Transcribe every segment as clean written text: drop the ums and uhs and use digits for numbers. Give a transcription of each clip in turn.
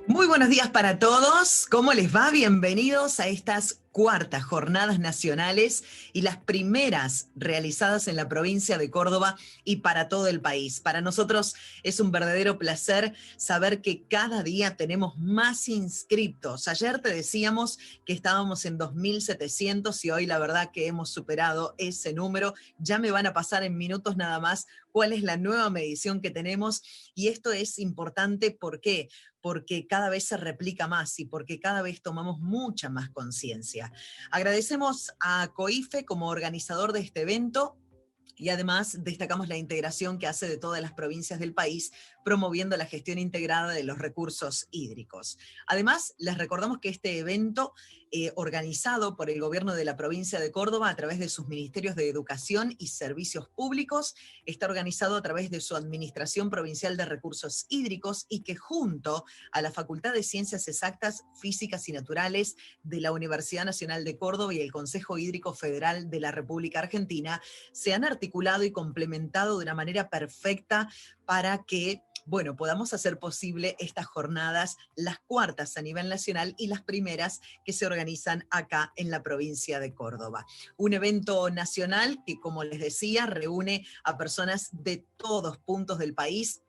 Muy buenos días para todos. ¿Cómo les va? Bienvenidos a estas cuartas jornadas nacionales y las primeras realizadas en la provincia de Córdoba y para todo el país. Para nosotros es un verdadero placer saber que cada día tenemos más inscriptos. Ayer te decíamos que estábamos en 2.700 y hoy la verdad que hemos superado ese número. Ya me van a pasar en minutos nada más cuál es la nueva medición que tenemos y esto es importante. ¿Por qué? Porque cada vez se replica más y porque cada vez tomamos mucha más conciencia. Agradecemos a COIFE como organizador de este evento. Y además destacamos la integración que hace de todas las provincias del país, promoviendo la gestión integrada de los recursos hídricos. Además, les recordamos que este evento, organizado por el gobierno de la provincia de Córdoba a través de sus ministerios de Educación y Servicios Públicos, está organizado a través de su Administración Provincial de Recursos Hídricos y que junto a la Facultad de Ciencias Exactas, Físicas y Naturales de la Universidad Nacional de Córdoba y el Consejo Hídrico Federal de la República Argentina se han articulado y complementado de una manera perfecta para que podamos hacer posible estas jornadas, las cuartas a nivel nacional y las primeras que se organizan acá en la provincia de Córdoba. Un evento nacional que, como les decía, reúne a personas de todos puntos del país.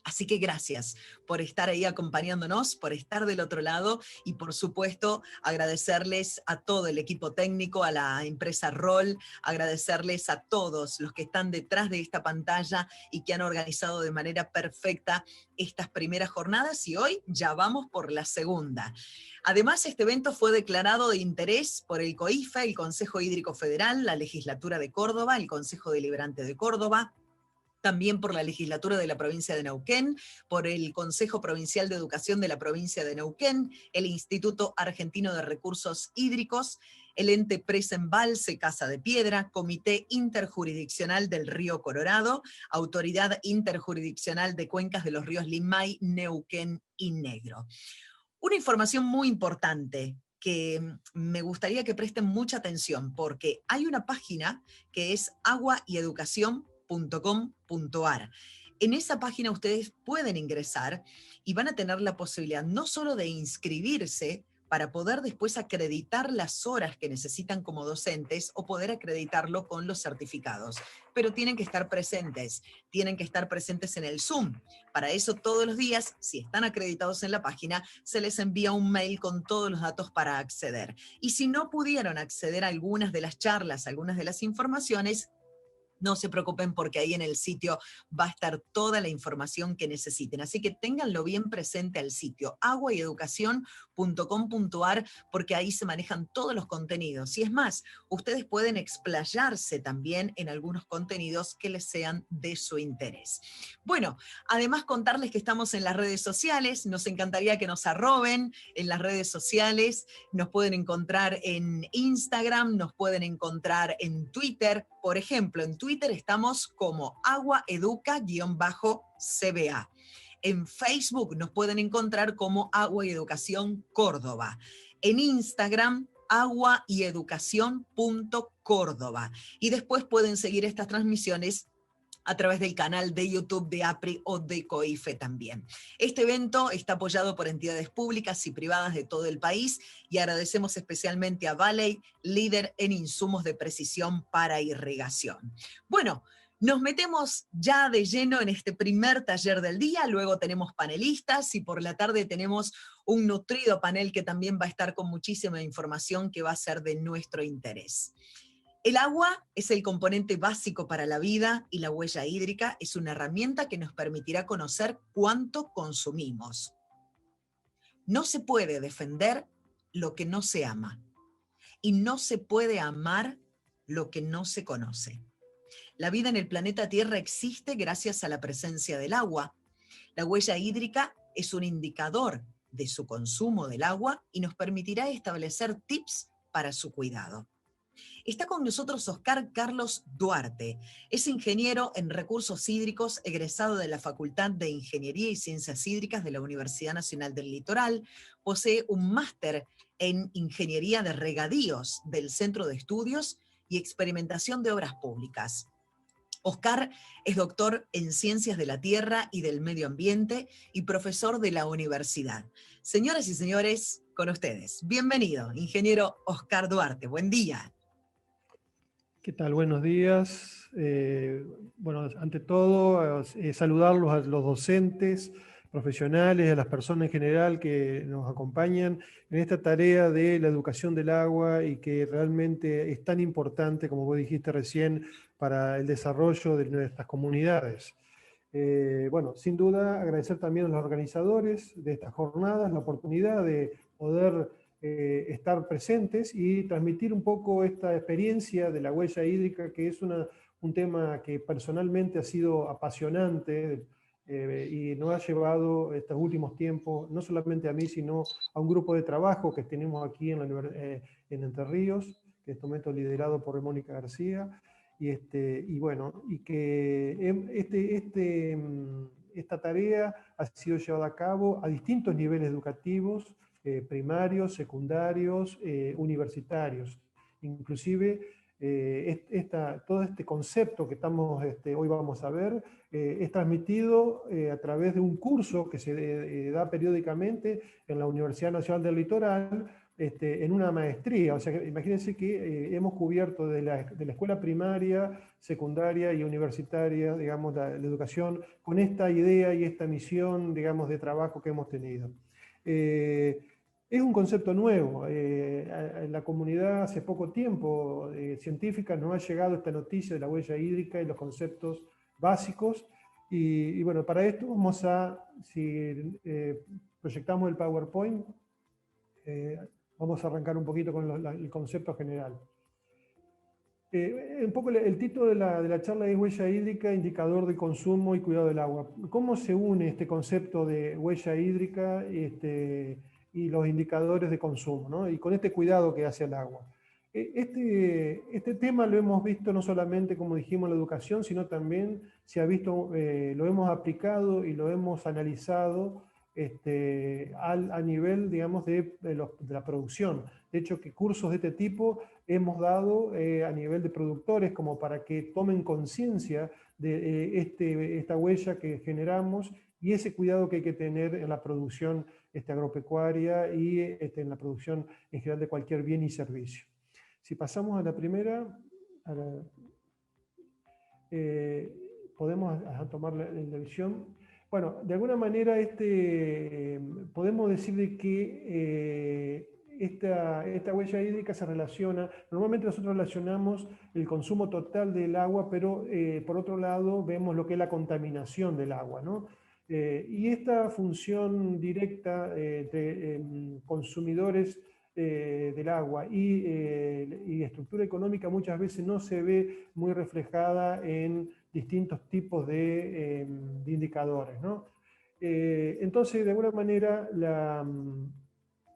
Así que gracias por estar ahí acompañándonos, por estar del otro lado y por supuesto agradecerles a todo el equipo técnico, a la empresa Roll, agradecerles a todos los que están detrás de esta pantalla y que han organizado de manera perfecta estas primeras jornadas y hoy ya vamos por la segunda. Además, este evento fue declarado de interés por el COIFE, el Consejo Hídrico Federal, la Legislatura de Córdoba, el Consejo Deliberante de Córdoba, también por la legislatura de la provincia de Neuquén, por el Consejo Provincial de Educación de la provincia de Neuquén, el Instituto Argentino de Recursos Hídricos, el ente Presembalse Casa de Piedra, Comité Interjurisdiccional del Río Colorado, Autoridad Interjurisdiccional de Cuencas de los Ríos Limay, Neuquén y Negro. Una información muy importante que me gustaría que presten mucha atención porque hay una página que es aguayeducación.com.ar. En esa página ustedes pueden ingresar y van a tener la posibilidad no solo de inscribirse para poder después acreditar las horas que necesitan como docentes o poder acreditarlo con los certificados, pero tienen que estar presentes en el Zoom. Para eso todos los días, si están acreditados en la página, se les envía un mail con todos los datos para acceder. Y si no pudieron acceder a algunas de las charlas, algunas de las informaciones, no se preocupen porque ahí en el sitio va a estar toda la información que necesiten. Así que ténganlo bien presente al sitio aguayeducación.com.ar porque ahí se manejan todos los contenidos. Y es más, ustedes pueden explayarse también en algunos contenidos que les sean de su interés. Bueno, además contarles que estamos en las redes sociales. Nos encantaría que nos arroben en las redes sociales. Nos pueden encontrar en Instagram, nos pueden encontrar en Twitter. Por ejemplo, en Twitter estamos como aguaeduca_CBA. En Facebook nos pueden encontrar como Agua y Educación Córdoba. En Instagram, aguayeducación.córdoba. Y después pueden seguir estas transmisiones a través del canal de YouTube de APRI o de COIFE también. Este evento está apoyado por entidades públicas y privadas de todo el país y agradecemos especialmente a Valley, líder en insumos de precisión para irrigación. Bueno, nos metemos ya de lleno en este primer taller del día, luego tenemos panelistas y por la tarde tenemos un nutrido panel que también va a estar con muchísima información que va a ser de nuestro interés. El agua es el componente básico para la vida y la huella hídrica es una herramienta que nos permitirá conocer cuánto consumimos. No se puede defender lo que no se ama y no se puede amar lo que no se conoce. La vida en el planeta Tierra existe gracias a la presencia del agua. La huella hídrica es un indicador de su consumo del agua y nos permitirá establecer tips para su cuidado. Está con nosotros Oscar Carlos Duarte. Es ingeniero en recursos hídricos, egresado de la Facultad de Ingeniería y Ciencias Hídricas de la Universidad Nacional del Litoral. Posee un máster en Ingeniería de Regadíos del Centro de Estudios y Experimentación de Obras Públicas. Oscar es doctor en Ciencias de la Tierra y del Medio Ambiente y profesor de la universidad. Señoras y señores, con ustedes, bienvenido, ingeniero Oscar Duarte. Buen día. ¿Qué tal? Buenos días. Bueno, ante todo, saludarlos a los docentes, profesionales, a las personas en general que nos acompañan en esta tarea de la educación del agua y que realmente es tan importante, como vos dijiste recién, para el desarrollo de nuestras comunidades. Bueno, sin duda agradecer también a los organizadores de estas jornadas la oportunidad de poder estar presentes y transmitir un poco esta experiencia de la huella hídrica, que es un tema que personalmente ha sido apasionante y nos ha llevado estos últimos tiempos, no solamente a mí, sino a un grupo de trabajo que tenemos aquí en Entre Ríos, que en este momento es liderado por Mónica García, y bueno, y que esta tarea ha sido llevada a cabo a distintos niveles educativos, primarios, secundarios, universitarios. Inclusive todo este concepto que hoy vamos a ver es transmitido a través de un curso que se da periódicamente en la Universidad Nacional del Litoral, en una maestría. O sea, imagínense que hemos cubierto de la escuela primaria, secundaria y universitaria, digamos, la educación, con esta idea y esta misión, digamos, de trabajo que hemos tenido. Es un concepto nuevo. En la comunidad hace poco tiempo científica nos ha llegado esta noticia de la huella hídrica y los conceptos básicos. Y bueno, para esto vamos a, si proyectamos el PowerPoint, vamos a arrancar un poquito con el concepto general. Un poco el título de la charla es Huella hídrica, indicador de consumo y cuidado del agua. ¿Cómo se une este concepto de huella hídrica y los indicadores de consumo, ¿no? Y con este cuidado que hace el agua? Este tema lo hemos visto no solamente, como dijimos, en la educación, sino también se ha visto, lo hemos aplicado y lo hemos analizado a nivel, digamos, de la producción. De hecho, que cursos de este tipo hemos dado a nivel de productores como para que tomen conciencia de esta huella que generamos y ese cuidado que hay que tener en la producción agropecuaria y en la producción en general de cualquier bien y servicio. Si pasamos a la primera, podemos tomar la visión. Bueno, de alguna manera podemos decir de que esta huella hídrica se relaciona, normalmente nosotros relacionamos el consumo total del agua, pero por otro lado vemos lo que es la contaminación del agua, ¿no? Y esta función directa entre consumidores del agua y estructura económica muchas veces no se ve muy reflejada en distintos tipos de indicadores, ¿no? Entonces, de alguna manera,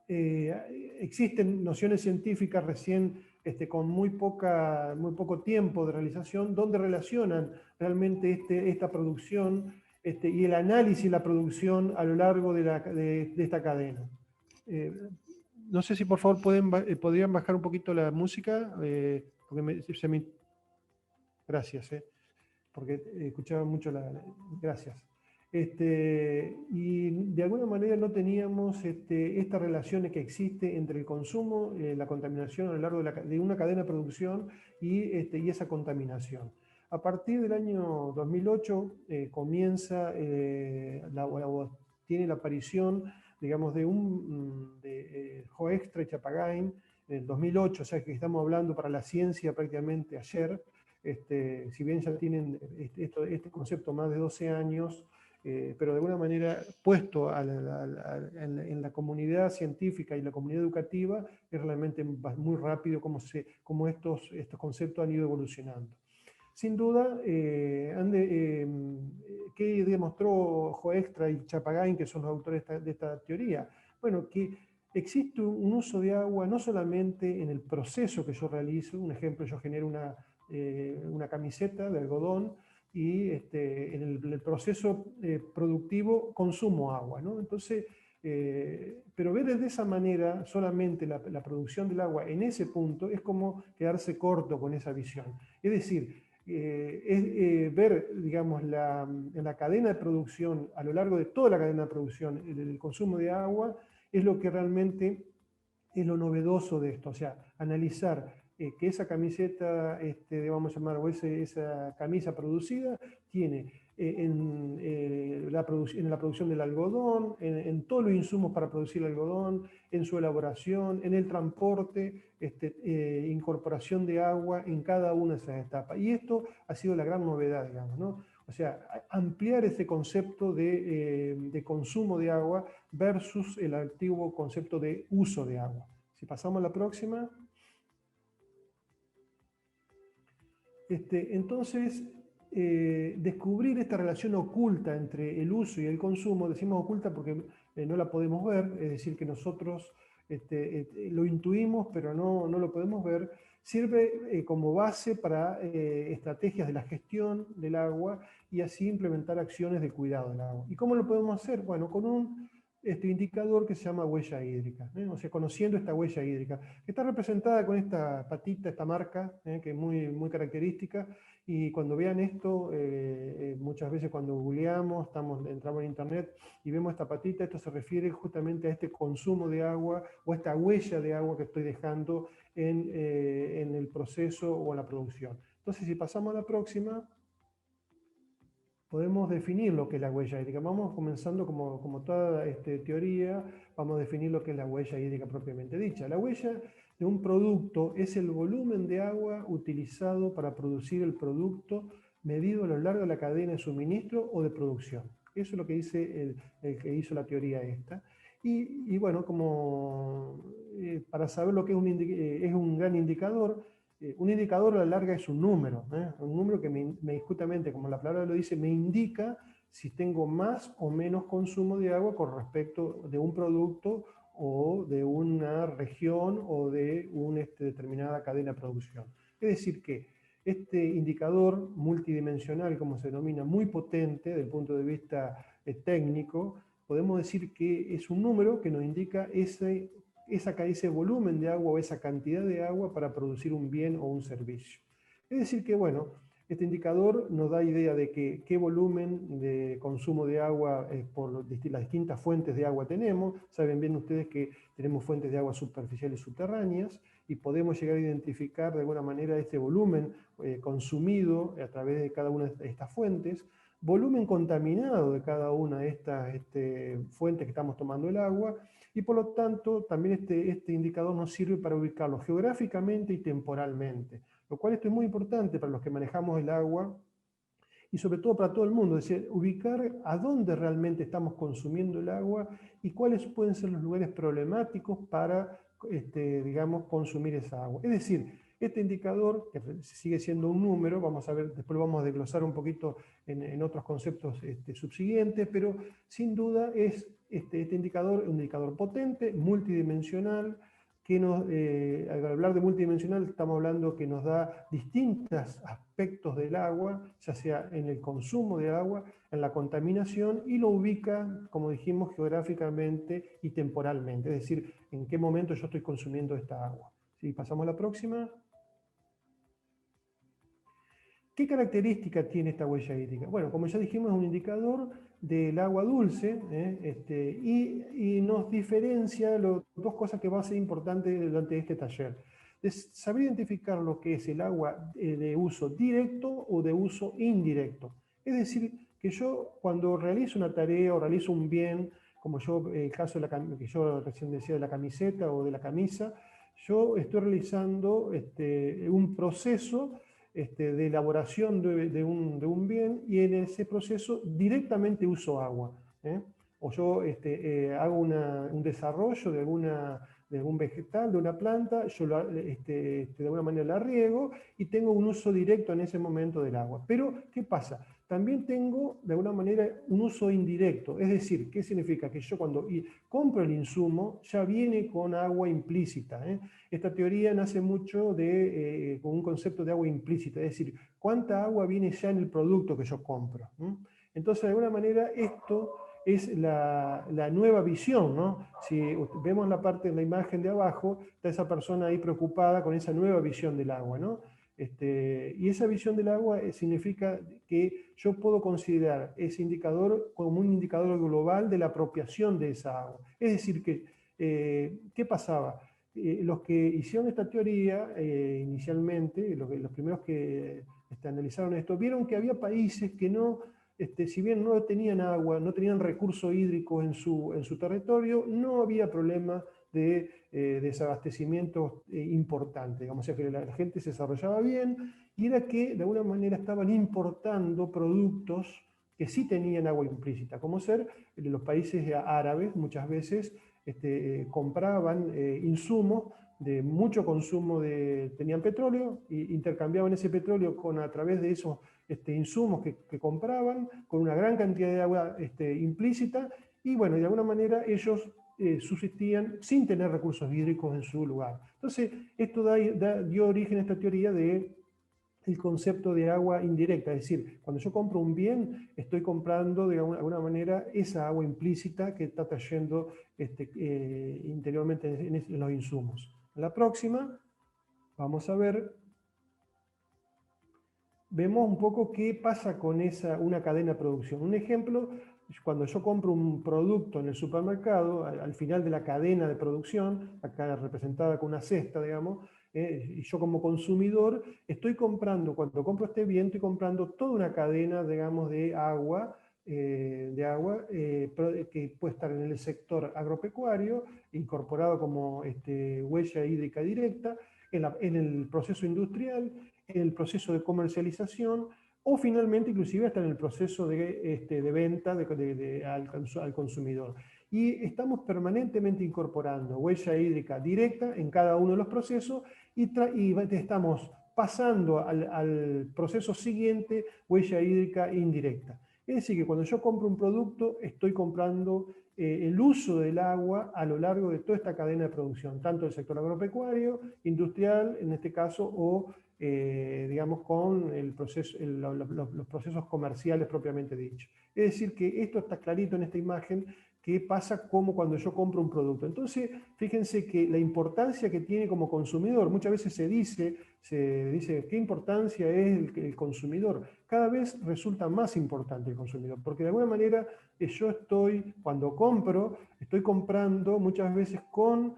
existen nociones científicas recién con muy poco tiempo de realización, donde relacionan realmente esta producción y el análisis de la producción a lo largo de esta cadena. No sé si por favor podrían bajar un poquito la música, porque gracias, porque escuchaba mucho gracias. Y de alguna manera no teníamos estas relaciones que existe entre el consumo, la contaminación a lo largo de una cadena de producción y esa contaminación. A partir del año 2008 comienza, tiene la aparición, digamos, de Hoekstra y Chapagain en el 2008, o sea que estamos hablando para la ciencia prácticamente ayer. Si bien ya tienen este concepto más de 12 años, pero de alguna manera puesto en la comunidad científica y la comunidad educativa, es realmente muy rápido cómo estos conceptos han ido evolucionando. Sin duda, ¿qué demostró Hoekstra y Chapagain, que son los autores de esta teoría? Bueno, que existe un uso de agua no solamente en el proceso que yo realizo. Un ejemplo, yo genero una camiseta de algodón y en el proceso productivo consumo agua, ¿no? Entonces, pero ver de esa manera solamente la producción del agua en ese punto es como quedarse corto con esa visión. Es decir, es ver, digamos, en la cadena de producción, a lo largo de toda la cadena de producción, el consumo de agua, es lo que realmente es lo novedoso de esto. O sea, analizar que esa camiseta, vamos a llamar, o esa camisa producida, tiene en la producción del algodón, en todos los insumos para producir el algodón, en su elaboración, en el transporte, incorporación de agua en cada una de esas etapas. Y esto ha sido la gran novedad, digamos, ¿no? O sea, ampliar ese concepto de consumo de agua versus el antiguo concepto de uso de agua. Si pasamos a la próxima. Entonces, descubrir esta relación oculta entre el uso y el consumo, decimos oculta porque no la podemos ver, es decir, que nosotros lo intuimos, pero no lo podemos ver, sirve como base para estrategias de la gestión del agua y así implementar acciones de cuidado del agua. ¿Y cómo lo podemos hacer? Bueno, con un indicador que se llama huella hídrica, o sea, conociendo esta huella hídrica, que está representada con esta patita, esta marca, que es muy, muy característica, y cuando vean esto, muchas veces cuando googleamos, entramos en internet y vemos esta patita, esto se refiere justamente a este consumo de agua o a esta huella de agua que estoy dejando en el proceso o en la producción. Entonces, si pasamos a la próxima, podemos definir lo que es la huella hídrica. Vamos comenzando como toda teoría, vamos a definir lo que es la huella hídrica propiamente dicha. La huella de un producto es el volumen de agua utilizado para producir el producto medido a lo largo de la cadena de suministro o de producción. Eso es lo que dice el que hizo la teoría esta. Y bueno, para saber lo que es un gran indicador, un indicador a la larga es un número que justamente, como la palabra lo dice, me indica si tengo más o menos consumo de agua con respecto de un producto o de una región o de una determinada cadena de producción. Es decir que este indicador multidimensional, como se denomina, muy potente desde el punto de vista técnico, podemos decir que es un número que nos indica ese volumen de agua o esa cantidad de agua para producir un bien o un servicio. Es decir que, bueno, este indicador nos da idea de qué volumen de consumo de agua por las distintas fuentes de agua tenemos. Saben bien ustedes que tenemos fuentes de agua superficiales y subterráneas y podemos llegar a identificar de alguna manera este volumen consumido a través de cada una de estas fuentes, volumen contaminado de cada una de estas fuentes que estamos tomando el agua, y por lo tanto también este indicador nos sirve para ubicarlo geográficamente y temporalmente, lo cual esto es muy importante para los que manejamos el agua y sobre todo para todo el mundo, es decir, ubicar a dónde realmente estamos consumiendo el agua y cuáles pueden ser los lugares problemáticos para, digamos, consumir esa agua. Es decir, este indicador, que sigue siendo un número, vamos a ver, después lo vamos a desglosar un poquito en otros conceptos subsiguientes, pero sin duda es este indicador, un indicador potente, multidimensional, que al hablar de multidimensional estamos hablando que nos da distintos aspectos del agua, ya sea en el consumo de agua, en la contaminación, y lo ubica, como dijimos, geográficamente y temporalmente, es decir, en qué momento yo estoy consumiendo esta agua. Si pasamos a la próxima. ¿Qué característica tiene esta huella hídrica? Bueno, como ya dijimos, es un indicador del agua dulce y nos diferencia dos cosas que va a ser importantes durante este taller. Es saber identificar lo que es el agua de uso directo o de uso indirecto. Es decir, que yo cuando realizo una tarea o realizo un bien, como el caso que yo recién decía de la camiseta o de la camisa, yo estoy realizando un proceso de elaboración de un bien, y en ese proceso directamente uso agua. O yo hago un desarrollo de algún vegetal, de una planta, yo de alguna manera la riego y tengo un uso directo en ese momento del agua. Pero, ¿qué pasa? También tengo, de alguna manera, un uso indirecto. Es decir, ¿qué significa? Que yo cuando compro el insumo, ya viene con agua implícita. Esta teoría nace mucho con un concepto de agua implícita, es decir, cuánta agua viene ya en el producto que yo compro. Entonces, de alguna manera, esto es la nueva visión, ¿no? Si vemos la imagen de abajo, está esa persona ahí preocupada con esa nueva visión del agua, ¿no? Y esa visión del agua significa que yo puedo considerar ese indicador como un indicador global de la apropiación de esa agua. Es decir, que, ¿qué pasaba? Los que hicieron esta teoría inicialmente, los primeros que analizaron esto, vieron que había países que no, si bien no tenían agua, no tenían recursos hídricos en su territorio, no había problema de desabastecimiento importante. Digamos, o sea que la gente se desarrollaba bien y era que de alguna manera estaban importando productos que sí tenían agua implícita, como ser los países árabes muchas veces compraban insumos de mucho consumo tenían petróleo e intercambiaban ese petróleo a través de esos insumos que compraban con una gran cantidad de agua implícita y bueno, de alguna manera ellos subsistían sin tener recursos hídricos en su lugar. Entonces, esto dio origen a esta teoría de el concepto de agua indirecta, es decir, cuando yo compro un bien, estoy comprando de alguna manera esa agua implícita que está trayendo interiormente en los insumos. En la próxima, vamos a ver, vemos un poco qué pasa con una cadena de producción. Un ejemplo, cuando yo compro un producto en el supermercado, al final de la cadena de producción, acá representada con una cesta, digamos, y yo como consumidor estoy comprando, cuando compro este bien, estoy comprando toda una cadena, digamos, de agua, que puede estar en el sector agropecuario, incorporado como huella hídrica directa, en el proceso industrial, en el proceso de comercialización, o finalmente inclusive hasta en el proceso de venta al consumidor. Y estamos permanentemente incorporando huella hídrica directa en cada uno de los procesos y estamos pasando al proceso siguiente huella hídrica indirecta. Es decir, que cuando yo compro un producto, estoy comprando el uso del agua a lo largo de toda esta cadena de producción, tanto el sector agropecuario, industrial, en este caso, o digamos, con los procesos comerciales propiamente dichos. Es decir, que esto está clarito en esta imagen, que pasa como cuando yo compro un producto. Entonces, fíjense que la importancia que tiene como consumidor, muchas veces se dice qué importancia es el consumidor. Cada vez resulta más importante el consumidor, porque de alguna manera yo cuando compro, estoy comprando muchas veces con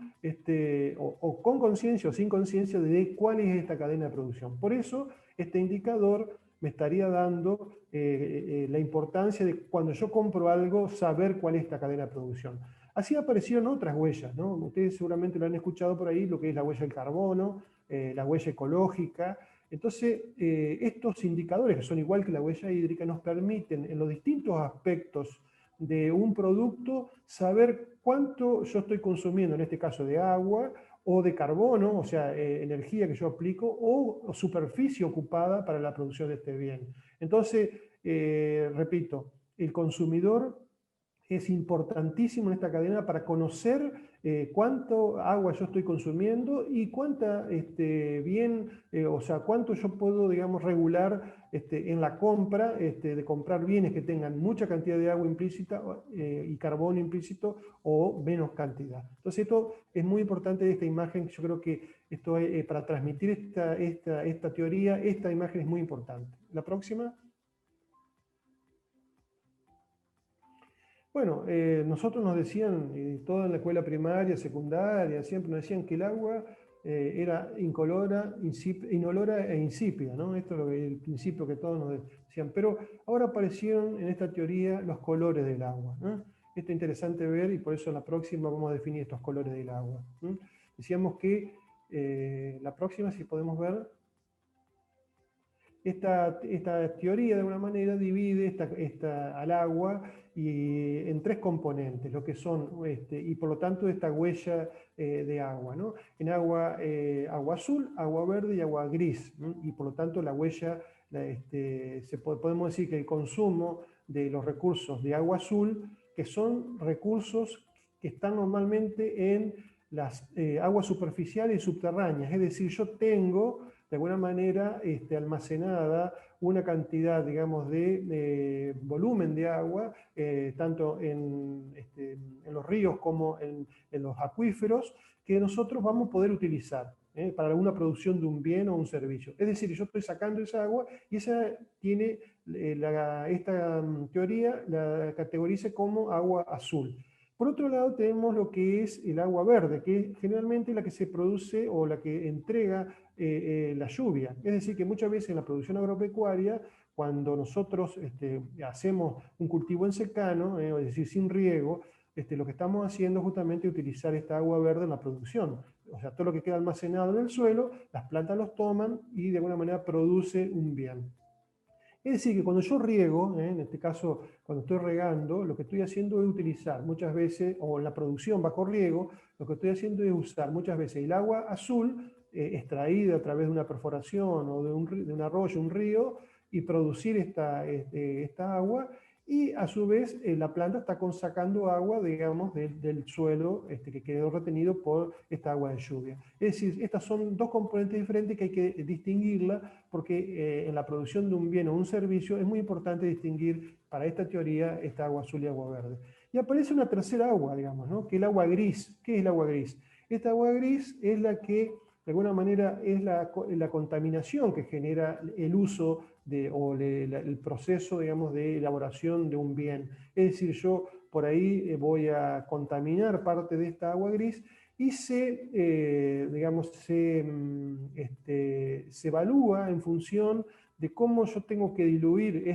conciencia o sin conciencia de cuál es esta cadena de producción. Por eso, este indicador me estaría dando la importancia de cuando yo compro algo, saber cuál es esta cadena de producción. Así aparecieron otras huellas, ¿no? Ustedes seguramente lo han escuchado por ahí, lo que es la huella del carbono, la huella ecológica. Entonces, estos indicadores, que son igual que la huella hídrica, nos permiten en los distintos aspectos de un producto saber cuánto yo estoy consumiendo, en este caso de agua, o de carbono, o sea, energía que yo aplico, o superficie ocupada para la producción de este bien. Entonces, repito, el consumidor es importantísimo en esta cadena para conocer cuánto agua yo estoy consumiendo y cuánta o sea, cuánto yo puedo, digamos, regular en la compra, de comprar bienes que tengan mucha cantidad de agua implícita y carbono implícito o menos cantidad. Entonces esto es muy importante de esta imagen, yo creo que esto para transmitir esta teoría, esta imagen es muy importante. La próxima. Bueno, nosotros nos decían, toda en la escuela primaria, secundaria, siempre nos decían que el agua era incolora, inolora e insípida, ¿no? Esto es el principio que todos nos decían. Pero ahora aparecieron en esta teoría los colores del agua, ¿no? Esto es interesante ver y por eso en la próxima vamos a definir estos colores del agua, ¿no? Decíamos que la próxima, si podemos ver, esta teoría de alguna manera divide al agua en tres componentes, lo que son, y por lo tanto esta huella de agua, ¿no? En agua azul, agua verde y agua gris, ¿no? Y por lo tanto la huella, podemos decir que el consumo de los recursos de agua azul, que son recursos que están normalmente en las aguas superficiales y subterráneas, es decir, yo tengo de alguna manera almacenada una cantidad, digamos, de volumen de agua, tanto en los ríos como en los acuíferos, que nosotros vamos a poder utilizar para alguna producción de un bien o un servicio. Es decir, yo estoy sacando esa agua y esa tiene, esta teoría la categoriza como agua azul. Por otro lado, tenemos lo que es el agua verde, que es generalmente la que se produce o la que entrega la lluvia. Es decir, que muchas veces en la producción agropecuaria, cuando nosotros hacemos un cultivo en secano, es decir, sin riego, lo que estamos haciendo es justamente utilizar esta agua verde en la producción. O sea, todo lo que queda almacenado en el suelo, las plantas los toman y de alguna manera produce un bien. Es decir, que cuando yo riego, en este caso cuando estoy regando, lo que estoy haciendo es utilizar muchas veces, o en la producción bajo riego, lo que estoy haciendo es usar muchas veces el agua azul extraída a través de una perforación o de un arroyo, un río, y producir esta agua, y a su vez la planta está sacando agua, digamos, del suelo que quedó retenido por esta agua de lluvia. Es decir, estas son dos componentes diferentes que hay que distinguirla, porque en la producción de un bien o un servicio es muy importante distinguir para esta teoría esta agua azul y agua verde. Y aparece una tercera agua, digamos, ¿no? Que es el agua gris. ¿Qué es el agua gris? Esta agua gris es la que de alguna manera es la contaminación que genera el uso el proceso, digamos, de elaboración de un bien. Es decir, yo por ahí voy a contaminar parte de esta agua gris y digamos, se evalúa en función de cómo yo tengo que diluir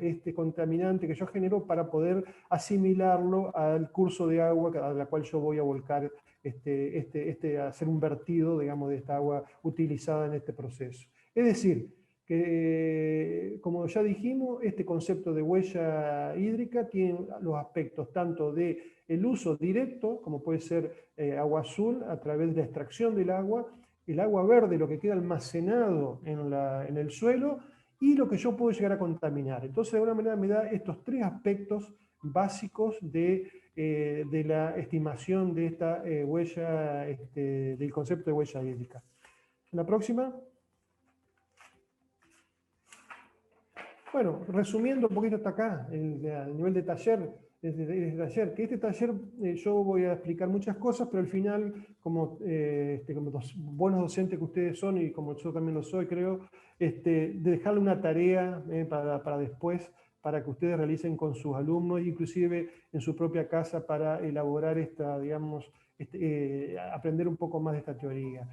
este contaminante que yo genero para poder asimilarlo al curso de agua a la cual yo voy a volcar, hacer un vertido, digamos, de esta agua utilizada en este proceso. Es decir, que como ya dijimos, este concepto de huella hídrica tiene los aspectos tanto de el uso directo, como puede ser agua azul a través de la extracción del agua, el agua verde, lo que queda almacenado en el suelo, y lo que yo puedo llegar a contaminar. Entonces, de alguna manera me da estos tres aspectos básicos de la estimación de esta huella, del concepto de huella hídrica. La próxima. Bueno, resumiendo un poquito hasta acá, el nivel de taller, que este taller yo voy a explicar muchas cosas, pero al final, como buenos docentes que ustedes son, y como yo también lo soy, creo, de dejarle una tarea para después, para que ustedes realicen con sus alumnos, inclusive en su propia casa, para elaborar digamos, aprender un poco más de esta teoría.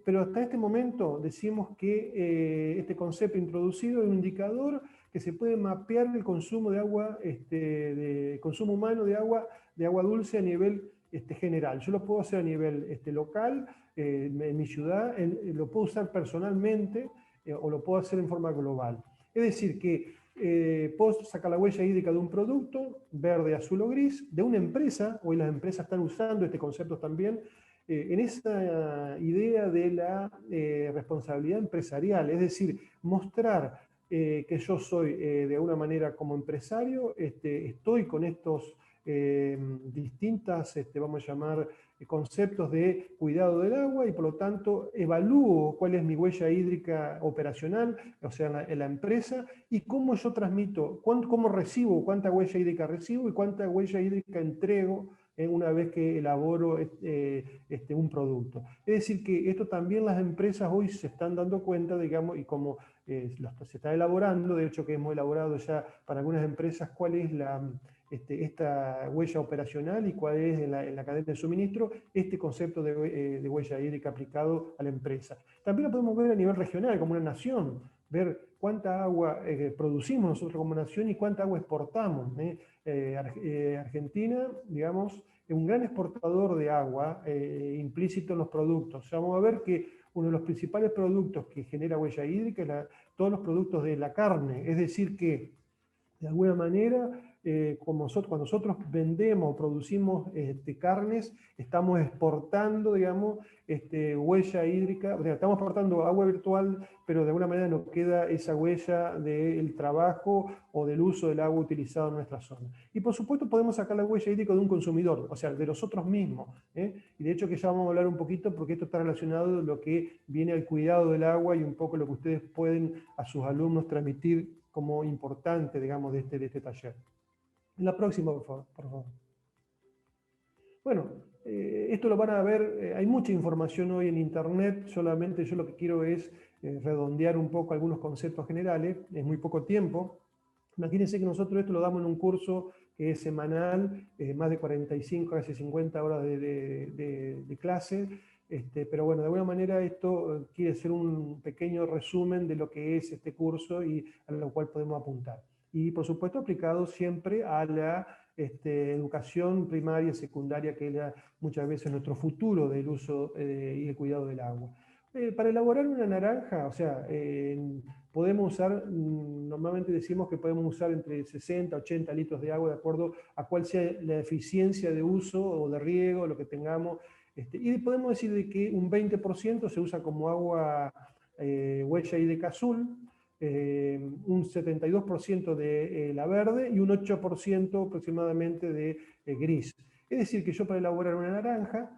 Pero hasta este momento decimos que este concepto introducido es un indicador que se puede mapear el consumo de agua, consumo humano de agua dulce a nivel general. Yo lo puedo hacer a nivel local, en mi ciudad, lo puedo usar personalmente o lo puedo hacer en forma global. Es decir, que puedo sacar la huella hídrica de un producto, verde, azul o gris, de una empresa. Hoy las empresas están usando este concepto también, en esa idea de la responsabilidad empresarial, es decir, mostrar que yo soy de alguna manera como empresario, estoy con estos distintas, vamos a llamar, conceptos de cuidado del agua, y por lo tanto evalúo cuál es mi huella hídrica operacional, o sea, en la empresa, y cómo yo transmito, cómo recibo, cuánta huella hídrica recibo y cuánta huella hídrica entrego una vez que elaboro un producto. Es decir, que esto también las empresas hoy se están dando cuenta, digamos, y como se está elaborando, de hecho que hemos elaborado ya para algunas empresas cuál es esta huella operacional y cuál es en la cadena de suministro este concepto de huella hídrica aplicado a la empresa. También lo podemos ver a nivel regional, como una nación, ver cuánta agua producimos nosotros como nación y cuánta agua exportamos. Argentina, digamos, es un gran exportador de agua implícito en los productos. O sea, vamos a ver que uno de los principales productos que genera huella hídrica es todos los productos de la carne. Es decir que, de alguna manera, cuando nosotros vendemos o producimos carnes, estamos exportando, digamos, huella hídrica, o sea, estamos exportando agua virtual, pero de alguna manera no queda esa huella del trabajo o del uso del agua utilizado en nuestra zona. Y por supuesto podemos sacar la huella hídrica de un consumidor, o sea, de nosotros mismos. Y de hecho que ya vamos a hablar un poquito, porque esto está relacionado a lo que viene al cuidado del agua y un poco lo que ustedes pueden a sus alumnos transmitir como importante, digamos, de este taller. La próxima, por favor. Bueno, esto lo van a ver, hay mucha información hoy en Internet, solamente yo lo que quiero es redondear un poco algunos conceptos generales, es muy poco tiempo. Imagínense que nosotros esto lo damos en un curso que es semanal, más de 45, casi 50 horas de clase, pero bueno, de alguna manera esto quiere ser un pequeño resumen de lo que es este curso y a lo cual podemos apuntar. Y por supuesto aplicado siempre a la educación primaria, secundaria, que es muchas veces nuestro futuro del uso y el cuidado del agua. Para elaborar una naranja, o sea, podemos usar, normalmente decimos que podemos usar entre 60 a 80 litros de agua de acuerdo a cuál sea la eficiencia de uso o de riego, lo que tengamos. Y podemos decir de que un 20% se usa como agua huella hídrica azul, un 72% de la verde y un 8% aproximadamente de gris. Es decir, que yo para elaborar una naranja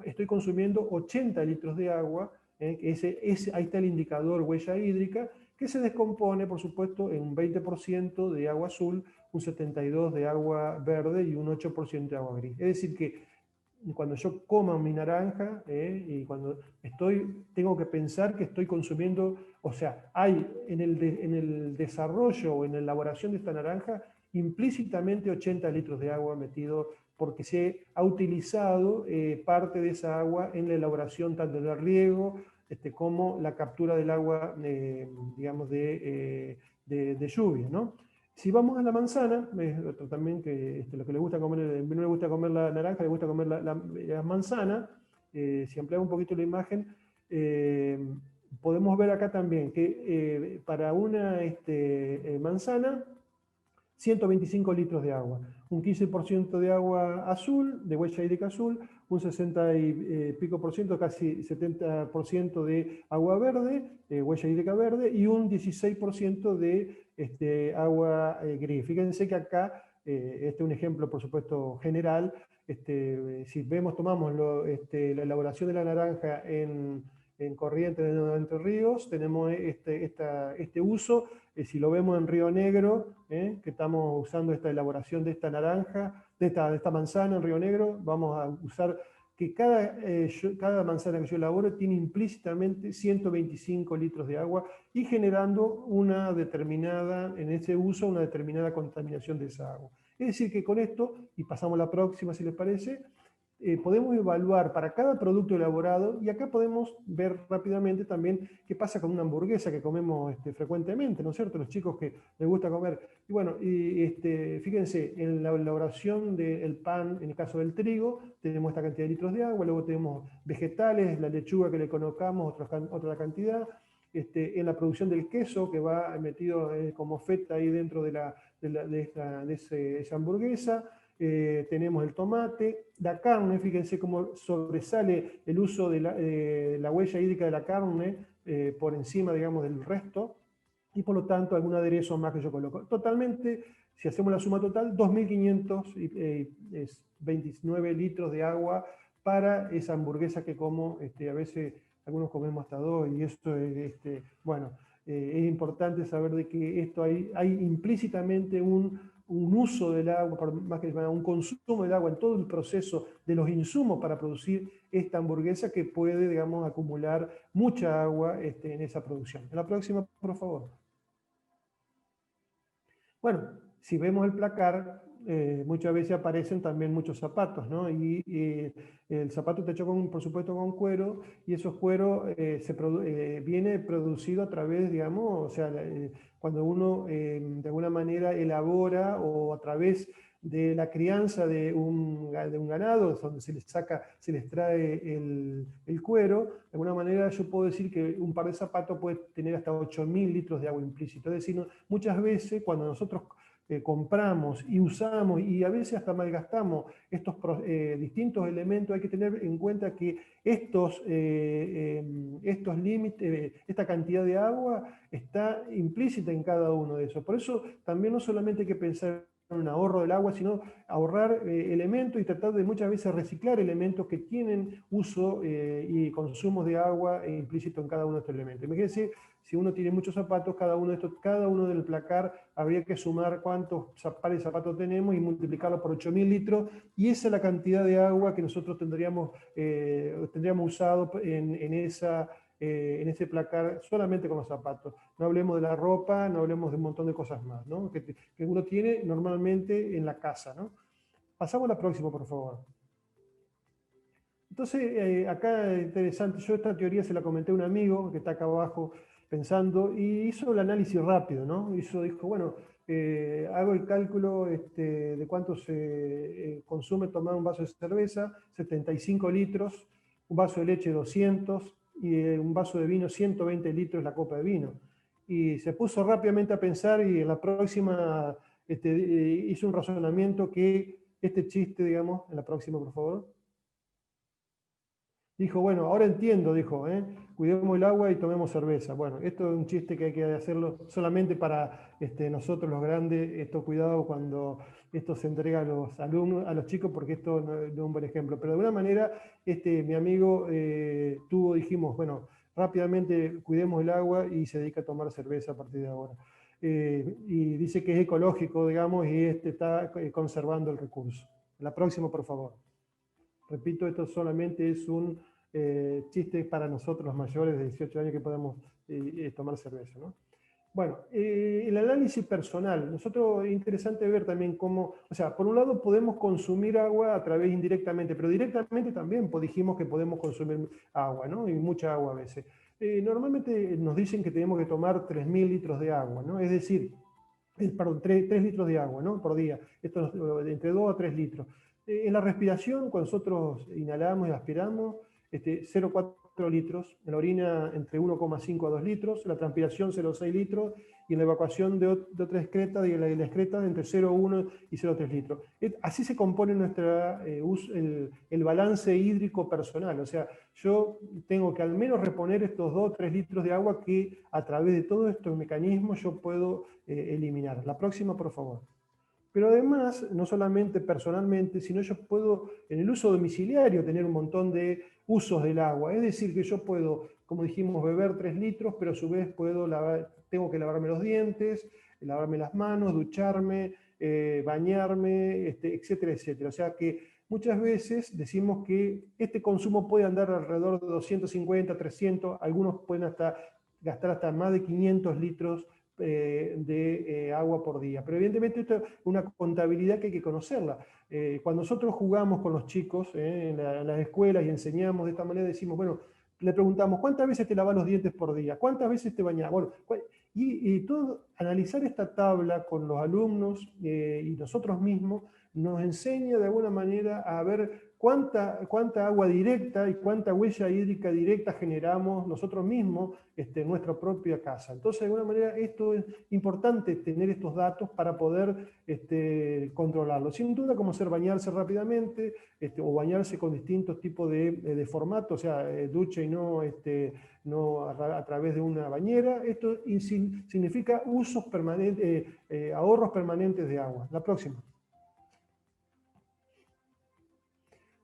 estoy consumiendo 80 litros de agua, ahí está el indicador huella hídrica, que se descompone, por supuesto, en un 20% de agua azul, un 72% de agua verde y un 8% de agua gris. Es decir, que cuando yo coma mi naranja y cuando tengo que pensar que estoy consumiendo, o sea, hay en el desarrollo o en la elaboración de esta naranja implícitamente 80 litros de agua metido porque se ha utilizado parte de esa agua en la elaboración tanto del riego como la captura del agua, digamos, de lluvia, ¿no? Si vamos a la manzana, es otro también que lo que le gusta comer, no le gusta comer la naranja, le gusta comer la manzana. Si ampliamos un poquito la imagen, podemos ver acá también que para una manzana, 125 litros de agua, un 15% de agua azul, de huella hídrica azul, un 60 y pico por ciento, casi 70% de agua verde, huella hídrica verde, y un 16% de agua gris. Fíjense que acá, este es un ejemplo, por supuesto, general. Si tomamos la elaboración de la naranja en Corrientes de Entre Ríos, tenemos este uso. Si lo vemos en Río Negro, que estamos usando esta elaboración de esta naranja, de esta manzana en Río Negro, vamos a usar que cada manzana que yo elaboro tiene implícitamente 125 litros de agua y generando en ese uso, una determinada contaminación de esa agua. Es decir, que con esto, y pasamos a la próxima si les parece, podemos evaluar para cada producto elaborado, y acá podemos ver rápidamente también qué pasa con una hamburguesa que comemos frecuentemente, ¿no es cierto? Los chicos que les gusta comer. Y bueno, fíjense, en la elaboración del pan, en el caso del trigo, tenemos esta cantidad de litros de agua, luego tenemos vegetales, la lechuga que le colocamos, otra cantidad. En la producción del queso, que va metido como feta ahí dentro de esa hamburguesa. Tenemos el tomate, la carne, fíjense cómo sobresale el uso de la huella hídrica de la carne por encima, digamos, del resto, y por lo tanto algún aderezo más que yo coloco. Totalmente, si hacemos la suma total, 2.529 litros de agua para esa hamburguesa que como, a veces algunos comemos hasta 2, y esto es, bueno, es importante saber de que esto hay implícitamente un uso del agua, más que un consumo del agua en todo el proceso de los insumos para producir esta hamburguesa que puede, digamos, acumular mucha agua en esa producción. En la próxima, por favor. Bueno, si vemos el placar, muchas veces aparecen también muchos zapatos, ¿no? Y el zapato está hecho, por supuesto, con cuero, y esos cueros viene producido a través, digamos, o sea, cuando uno de alguna manera elabora o a través de la crianza de un ganado, donde se les trae el cuero, de alguna manera yo puedo decir que un par de zapatos puede tener hasta 8.000 litros de agua implícito. Es decir, muchas veces cuando nosotros compramos y usamos y a veces hasta malgastamos estos distintos elementos, hay que tener en cuenta que estos límites, esta cantidad de agua está implícita en cada uno de esos. Por eso también no solamente hay que pensar un ahorro del agua, sino ahorrar elementos y tratar de muchas veces reciclar elementos que tienen uso y consumos de agua implícito en cada uno de estos elementos. Imagínense, si uno tiene muchos zapatos, cada uno del placar habría que sumar cuántos pares de zapatos tenemos y multiplicarlo por 8.000 litros, y esa es la cantidad de agua que nosotros tendríamos usado en ese placar solamente con los zapatos. No hablemos de la ropa, no hablemos de un montón de cosas más, ¿no? que uno tiene normalmente en la casa, ¿no? Pasamos a la próxima, por favor. Entonces, acá es interesante, yo esta teoría se la comenté a un amigo que está acá abajo pensando, y hizo el análisis rápido, ¿no? Dijo, bueno, hago el cálculo de cuánto se consume tomar un vaso de cerveza, 75 litros, un vaso de leche 200, y un vaso de vino 120 litros la copa de vino. Y se puso rápidamente a pensar, y en la próxima hizo un razonamiento que este chiste, digamos, en la próxima, por favor. Dijo, bueno, ahora entiendo, dijo, cuidemos el agua y tomemos cerveza. Bueno, esto es un chiste que hay que hacerlo solamente para nosotros los grandes. Esto, cuidado cuando esto se entrega a los alumnos, a los chicos, porque esto no es un buen ejemplo. Pero de alguna manera, mi amigo dijimos, bueno, rápidamente cuidemos el agua, y se dedica a tomar cerveza a partir de ahora. Y dice que es ecológico, digamos, y está conservando el recurso. La próxima, por favor. Repito, esto solamente es un chiste para nosotros los mayores de 18 años que podemos tomar cerveza, ¿no? Bueno, el análisis personal. Nosotros es interesante ver también cómo, o sea, por un lado podemos consumir agua a través indirectamente, pero directamente también dijimos que podemos consumir agua, ¿no? Y mucha agua a veces. Normalmente nos dicen que tenemos que tomar 3.000 litros de agua, ¿no? Es decir, perdón, 3 litros de agua, ¿no? Por día. Esto entre 2 a 3 litros. En la respiración, cuando nosotros inhalamos y aspiramos, 0,4 litros, en la orina entre 1,5 a 2 litros, en la transpiración 0,6 litros, y en la evacuación de otra excreta, y la excreta entre 0,1 y 0,3 litros. Así se compone el balance hídrico personal. O sea, yo tengo que al menos reponer estos 2 o 3 litros de agua que a través de todos estos mecanismos yo puedo eliminar. La próxima, por favor. Pero además, no solamente personalmente, sino yo puedo, en el uso domiciliario, tener un montón de usos del agua. Es decir, que yo puedo, como dijimos, beber 3 litros, pero a su vez tengo que lavarme los dientes, lavarme las manos, ducharme, bañarme, etcétera, etcétera. O sea que muchas veces decimos que este consumo puede andar alrededor de 250, 300, algunos pueden gastar hasta más de 500 litros de agua por día. Pero evidentemente esto es una contabilidad que hay que conocerla. Cuando nosotros jugamos con los chicos en las escuelas y enseñamos de esta manera, decimos, bueno, le preguntamos, ¿cuántas veces te lavas los dientes por día? ¿Cuántas veces te bañas? Bueno, y todo, analizar esta tabla con los alumnos y nosotros mismos nos enseña de alguna manera a ver cuánta agua directa y cuánta huella hídrica directa generamos nosotros mismos en nuestra propia casa. Entonces, de alguna manera, esto es importante, tener estos datos para poder controlarlo. Sin duda, como hacer bañarse rápidamente, o bañarse con distintos tipos de formato, o sea, ducha y no a través de una bañera. Esto significa usos permanentes, ahorros permanentes de agua. La próxima.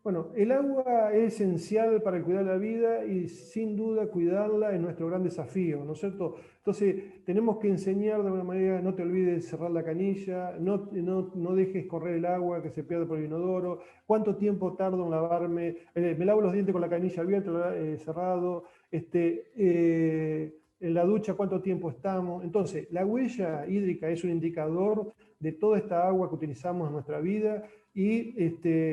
Bueno, el agua es esencial para cuidar la vida, y sin duda cuidarla es nuestro gran desafío, ¿no es cierto? Entonces tenemos que enseñar de alguna manera, no te olvides de cerrar la canilla, no dejes correr el agua que se pierde por el inodoro, cuánto tiempo tardo en lavarme, me lavo los dientes con la canilla abierta, cerrado, en la ducha cuánto tiempo estamos. Entonces, la huella hídrica es un indicador de toda esta agua que utilizamos en nuestra vida, y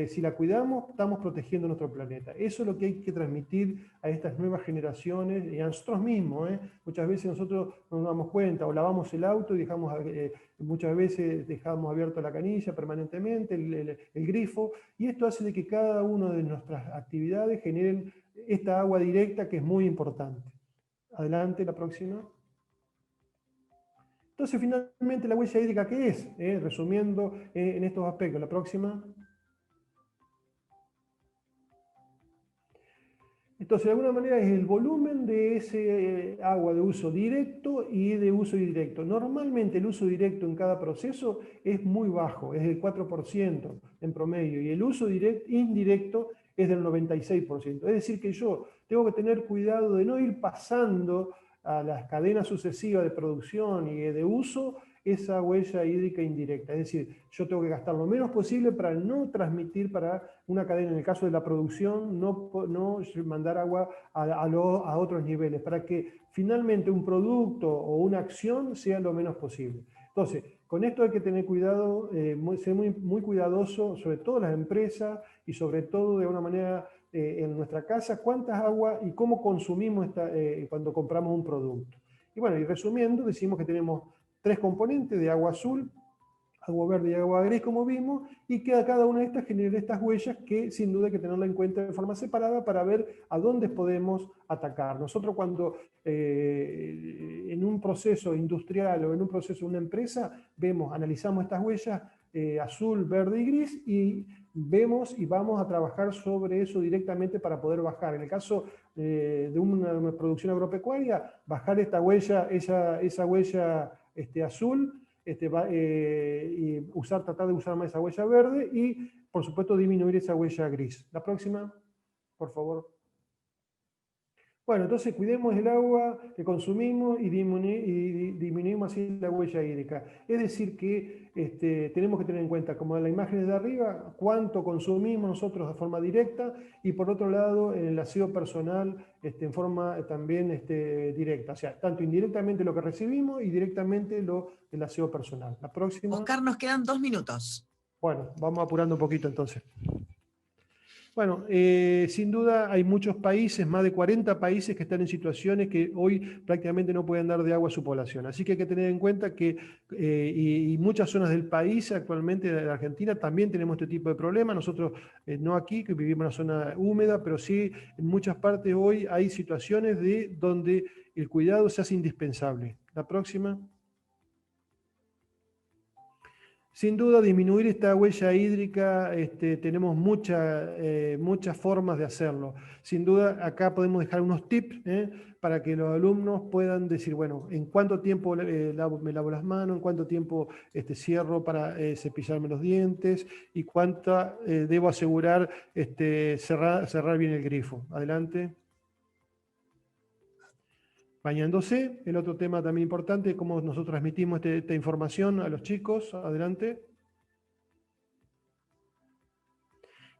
si la cuidamos, estamos protegiendo nuestro planeta. Eso es lo que hay que transmitir a estas nuevas generaciones y a nosotros mismos. Muchas veces nosotros no nos damos cuenta, o lavamos el auto y muchas veces dejamos abierta la canilla permanentemente, el grifo, y esto hace de que cada una de nuestras actividades generen esta agua directa, que es muy importante. Adelante, la próxima. Entonces, finalmente, la huella hídrica, ¿qué es? Resumiendo en estos aspectos. La próxima. Entonces, de alguna manera es el volumen de ese agua de uso directo y de uso indirecto. Normalmente el uso directo en cada proceso es muy bajo, es del 4% en promedio, y el uso indirecto es del 96%. Es decir, que yo tengo que tener cuidado de no ir pasando a las cadenas sucesivas de producción y de uso esa huella hídrica indirecta. Es decir, yo tengo que gastar lo menos posible para no transmitir para una cadena, en el caso de la producción, no mandar agua a otros niveles, para que finalmente un producto o una acción sea lo menos posible. Entonces, con esto hay que tener cuidado, ser muy cuidadoso, sobre todo las empresas y sobre todo de una manera en nuestra casa, cuántas agua y cómo consumimos cuando compramos un producto. Y bueno, y resumiendo, decimos que tenemos 3 componentes de agua azul, agua verde y agua gris, como vimos, y que cada una de estas genera estas huellas que sin duda hay que tenerla en cuenta de forma separada para ver a dónde podemos atacar. Nosotros cuando en un proceso industrial o en un proceso de una empresa, analizamos estas huellas azul, verde y gris, y vemos y vamos a trabajar sobre eso directamente para poder bajar. En el caso de una producción agropecuaria, bajar esta huella, esa huella azul, y tratar de usar más esa huella verde y, por supuesto, disminuir esa huella gris. La próxima, por favor. Bueno, entonces cuidemos el agua que consumimos y disminuimos así la huella hídrica. Es decir que tenemos que tener en cuenta, como en la imagen de arriba, cuánto consumimos nosotros de forma directa y por otro lado en el aseo personal en forma también directa. O sea, tanto indirectamente lo que recibimos y directamente el aseo personal. La próxima. Oscar, nos quedan 2 minutos. Bueno, vamos apurando un poquito entonces. Bueno, sin duda hay muchos países, más de 40 países que están en situaciones que hoy prácticamente no pueden dar de agua a su población. Así que hay que tener en cuenta que y muchas zonas del país, actualmente de la Argentina, también tenemos este tipo de problemas. Nosotros, no aquí, que vivimos en una zona húmeda, pero sí en muchas partes hoy hay situaciones donde el cuidado se hace indispensable. La próxima. Sin duda, disminuir esta huella hídrica, tenemos muchas formas de hacerlo. Sin duda, acá podemos dejar unos tips para que los alumnos puedan decir, bueno, en cuánto tiempo me lavo las manos, en cuánto tiempo cierro para cepillarme los dientes y cuánto debo asegurar cerrar bien el grifo. Adelante. Bañándose, el otro tema también importante, cómo nosotros transmitimos esta información a los chicos. Adelante.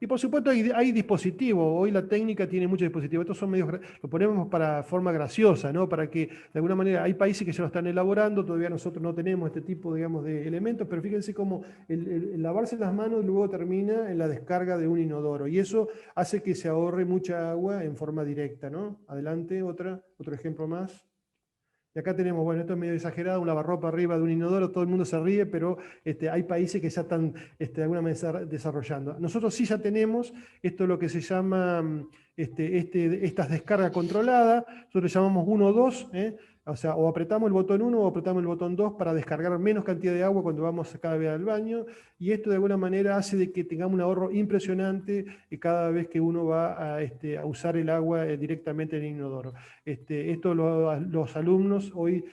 Y por supuesto hay dispositivos, hoy la técnica tiene muchos dispositivos, estos son medios, lo ponemos para forma graciosa, ¿no? Para que de alguna manera hay países que ya lo están elaborando, todavía nosotros no tenemos este tipo, digamos, de elementos, pero fíjense cómo el lavarse las manos luego termina en la descarga de un inodoro, y eso hace que se ahorre mucha agua en forma directa, ¿no? Adelante, otro ejemplo más. Y acá tenemos, bueno, esto es medio exagerado, un lavarropa arriba de un inodoro, todo el mundo se ríe, pero hay países que ya están de alguna manera desarrollando. Nosotros sí ya tenemos, esto es lo que se llama estas descargas controladas, nosotros llamamos 1 o 2, o sea, o apretamos el botón 1 o apretamos el botón 2 para descargar menos cantidad de agua cuando vamos cada vez al baño, y esto de alguna manera hace de que tengamos un ahorro impresionante cada vez que uno va a usar el agua directamente en el inodoro. Esto los alumnos hoy,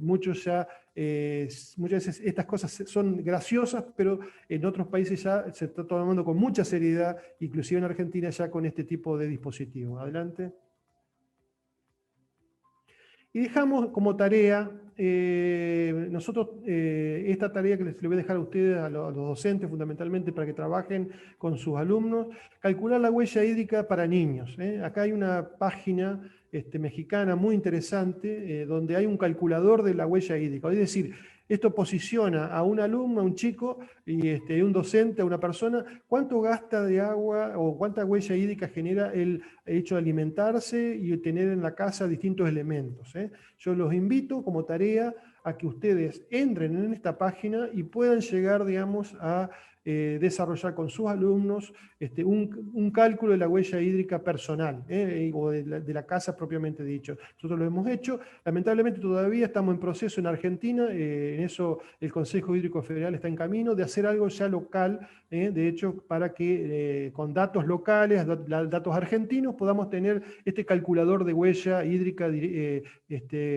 muchas veces estas cosas son graciosas, pero en otros países ya se está tomando con mucha seriedad, inclusive en Argentina ya con este tipo de dispositivos. Adelante. Y dejamos como tarea, nosotros, esta tarea que les voy a dejar a ustedes, a los docentes fundamentalmente, para que trabajen con sus alumnos, calcular la huella hídrica para niños. Acá hay una página mexicana muy interesante, donde hay un calculador de la huella hídrica. Es decir, esto posiciona a un alumno, a un chico, y un docente, a una persona, cuánto gasta de agua o cuánta huella hídrica genera el hecho de alimentarse y tener en la casa distintos elementos. Yo los invito como tarea a que ustedes entren en esta página y puedan llegar, digamos, a desarrollar con sus alumnos un cálculo de la huella hídrica personal, o de la casa propiamente dicho. Nosotros lo hemos hecho, lamentablemente todavía estamos en proceso en Argentina, en eso el Consejo Hídrico Federal está en camino de hacer algo ya local, de hecho, para que con datos locales, datos argentinos, podamos tener este calculador de huella hídrica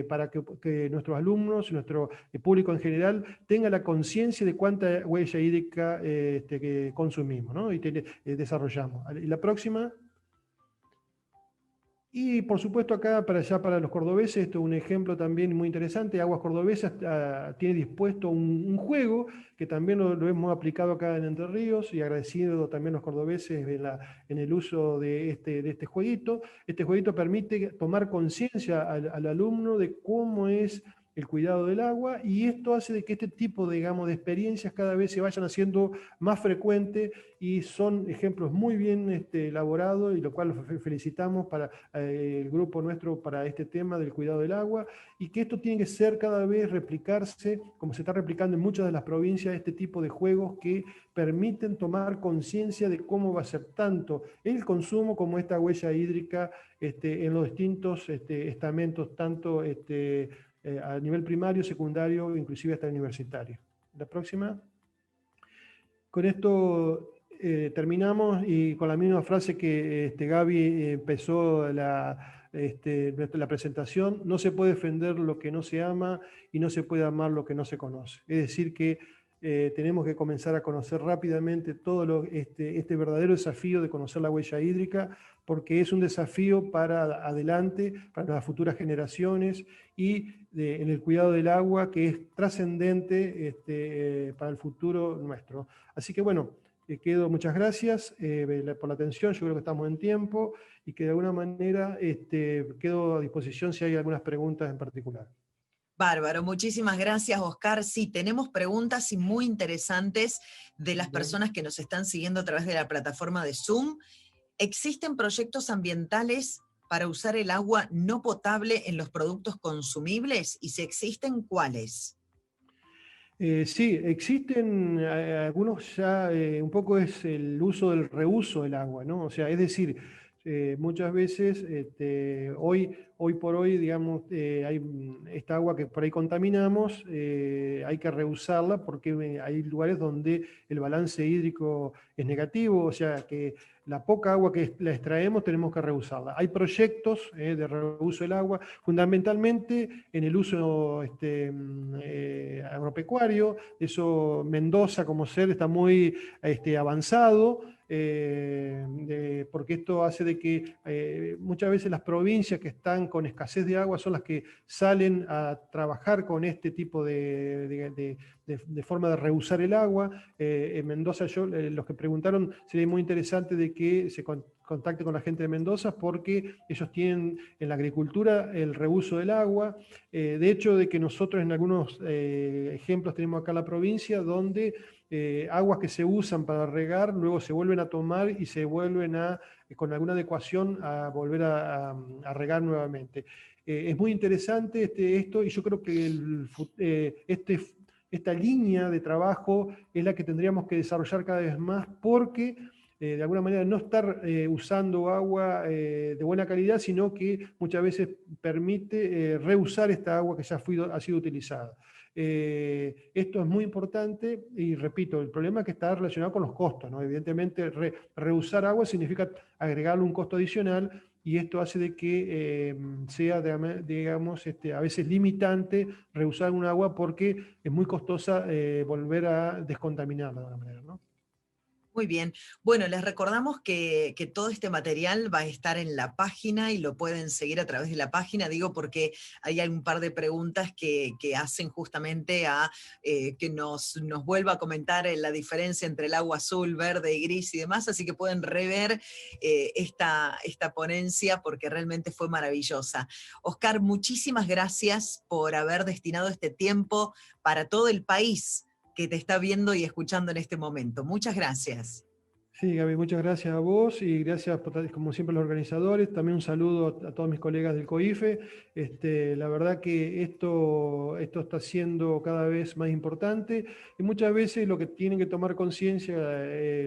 para que nuestros alumnos, nuestro público en general, tenga la conciencia de cuánta huella hídrica que consumimos, ¿no? Y desarrollamos. Y la próxima. Y por supuesto acá, para los cordobeses, esto es un ejemplo también muy interesante. Aguas Cordobesas tiene dispuesto un juego que también lo hemos aplicado acá en Entre Ríos, y agradecido también a los cordobeses en el uso de este jueguito. Este jueguito permite tomar conciencia al alumno de cómo es el cuidado del agua, y esto hace de que este tipo, digamos, de experiencias cada vez se vayan haciendo más frecuentes, y son ejemplos muy bien elaborados, y lo cual felicitamos para el grupo nuestro para este tema del cuidado del agua, y que esto tiene que ser cada vez replicarse, como se está replicando en muchas de las provincias, este tipo de juegos que permiten tomar conciencia de cómo va a ser tanto el consumo como esta huella hídrica en los distintos estamentos, tanto a nivel primario, secundario, inclusive hasta universitario. La próxima. Con esto terminamos, y con la misma frase que Gaby empezó la presentación: no se puede defender lo que no se ama, y no se puede amar lo que no se conoce. Es decir, que tenemos que comenzar a conocer rápidamente todo este verdadero desafío de conocer la huella hídrica, porque es un desafío para adelante, para las futuras generaciones, y en el cuidado del agua, que es trascendente para el futuro nuestro. Así que bueno, muchas gracias por la atención. Yo creo que estamos en tiempo, y que de alguna manera quedo a disposición si hay algunas preguntas en particular. Bárbaro, muchísimas gracias, Oscar. Sí, tenemos preguntas y muy interesantes de las personas que nos están siguiendo a través de la plataforma de Zoom. ¿Existen proyectos ambientales para usar el agua no potable en los productos consumibles? Y si existen, ¿cuáles? Sí, existen algunos ya, un poco es el uso del reuso del agua, ¿no? O sea, es decir, muchas veces, hoy por hoy, digamos, hay esta agua que por ahí contaminamos, hay que reusarla, porque hay lugares donde el balance hídrico es negativo, o sea que la poca agua que la extraemos tenemos que reusarla. Hay proyectos de reuso del agua, fundamentalmente en el uso agropecuario. Eso, Mendoza como ser está muy avanzado, porque esto hace de que muchas veces las provincias que están con escasez de agua son las que salen a trabajar con este tipo de forma de reusar el agua. En Mendoza, los que preguntaron, sería muy interesante de que se contacte con la gente de Mendoza, porque ellos tienen en la agricultura el reuso del agua. De hecho, de que nosotros en algunos ejemplos tenemos acá en la provincia, donde aguas que se usan para regar luego se vuelven a tomar y se vuelven con alguna adecuación, a volver a regar nuevamente. Es muy interesante esto, y yo creo que esta línea de trabajo es la que tendríamos que desarrollar cada vez más, porque de alguna manera no estar usando agua de buena calidad, sino que muchas veces permite reusar esta agua que ya ha sido utilizada. Esto es muy importante, y repito, el problema es que está relacionado con los costos, ¿no? Evidentemente, reusar agua significa agregarle un costo adicional, y esto hace de que sea, digamos, a veces limitante reusar un agua, porque es muy costosa volver a descontaminarla de alguna manera, ¿no? Muy bien. Bueno, les recordamos que todo este material va a estar en la página, y lo pueden seguir a través de la página. Digo porque hay un par de preguntas que hacen justamente a que nos vuelva a comentar la diferencia entre el agua azul, verde y gris y demás, así que pueden rever esta ponencia, porque realmente fue maravillosa. Oscar, muchísimas gracias por haber destinado este tiempo para todo el país que te está viendo y escuchando en este momento. Muchas gracias. Sí, Gaby, muchas gracias a vos y gracias, como siempre, a los organizadores. También un saludo a todos mis colegas del COIFE. La verdad que esto está siendo cada vez más importante y muchas veces lo que tienen que tomar conciencia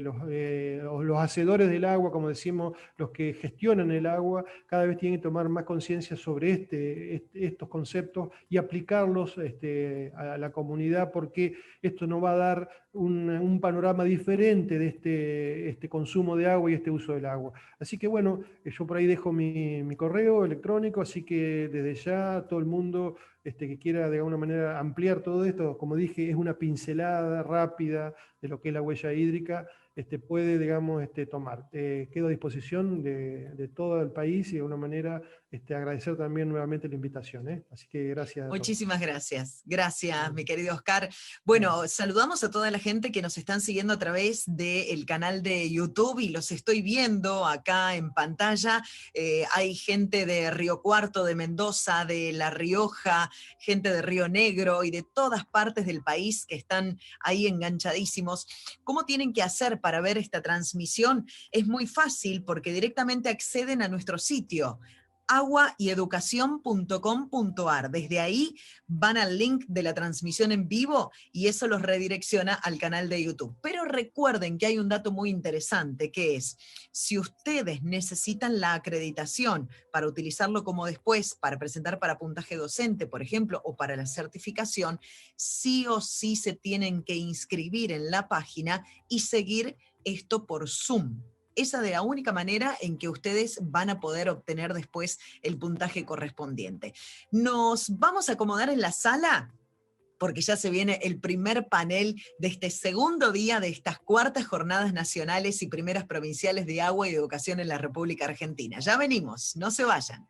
los hacedores del agua, como decimos, los que gestionan el agua, cada vez tienen que tomar más conciencia sobre estos conceptos y aplicarlos a la comunidad, porque esto nos va a dar un panorama diferente de este consumo de agua y este uso del agua. Así que bueno, yo por ahí dejo mi correo electrónico, así que desde ya todo el mundo que quiera de alguna manera ampliar todo esto, como dije, es una pincelada rápida de lo que es la huella hídrica, puede, digamos, tomar. Quedo a disposición de todo el país y de alguna manera agradecer también nuevamente la invitación, ¿eh? Así que gracias a todos. Muchísimas gracias. Gracias, mi querido Oscar. Bueno. Bueno, saludamos a toda la gente que nos están siguiendo a través del canal de YouTube y los estoy viendo acá en pantalla. Hay gente de Río Cuarto, de Mendoza, de La Rioja, gente de Río Negro y de todas partes del país que están ahí enganchadísimos. ¿Cómo tienen que hacer para ver esta transmisión? Es muy fácil porque directamente acceden a nuestro sitio aguayeducacion.com.ar. Desde ahí van al link de la transmisión en vivo y eso los redirecciona al canal de YouTube. Pero recuerden que hay un dato muy interesante, que es, si ustedes necesitan la acreditación para utilizarlo como después, para presentar para puntaje docente, por ejemplo, o para la certificación, sí o sí se tienen que inscribir en la página y seguir esto por Zoom. Esa es la única manera en que ustedes van a poder obtener después el puntaje correspondiente. Nos vamos a acomodar en la sala porque ya se viene el primer panel de este segundo día de estas cuartas jornadas nacionales y primeras provinciales de agua y educación en la República Argentina. Ya venimos, no se vayan.